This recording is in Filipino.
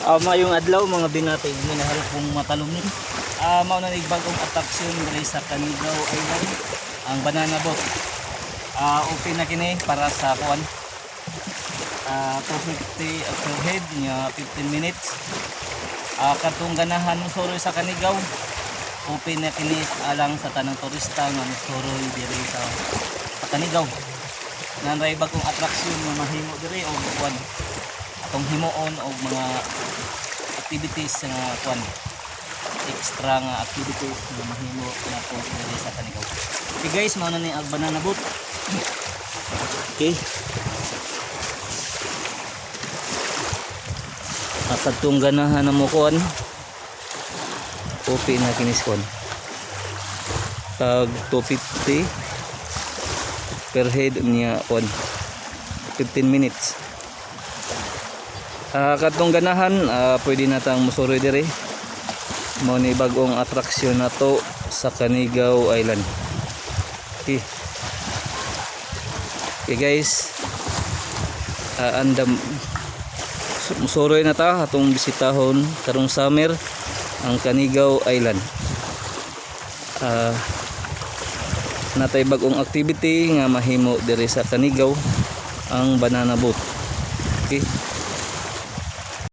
Mayong adlaw mga binatay minahal kong matalumni. Mao na nagbagong atraksyon diri sa Canigao Island, ang banana boat. Open na kini para sa kuan. 250 per head nya 15 minutes. Katong ganahan mo suroy sa Canigao. Open na kini alang sa tanang turista nga suroy diri sa Canigao. Nanray bagong atraksyon nga mahimo diri og kuan. Atong himuon og mga activities nga kuan, extra nga activities nga mahimo nato diri sa Canigao. Okay guys, mao na ni ang banana boat. Okay. At atong ganahan na mo kuan. Open na kinis kuan. Tag 250 per head niya kuan. 15 minutes. Katong ganahan, pwede natang musuroy dire. Mao ni bagong atraksyon nato sa Canigao Island. Okay. Okay guys, andam musuroy na ta atong bisitahon karong summer ang Canigao Island. Natay bagong activity nga mahimo dire sa Canigao, ang banana boat. Okay.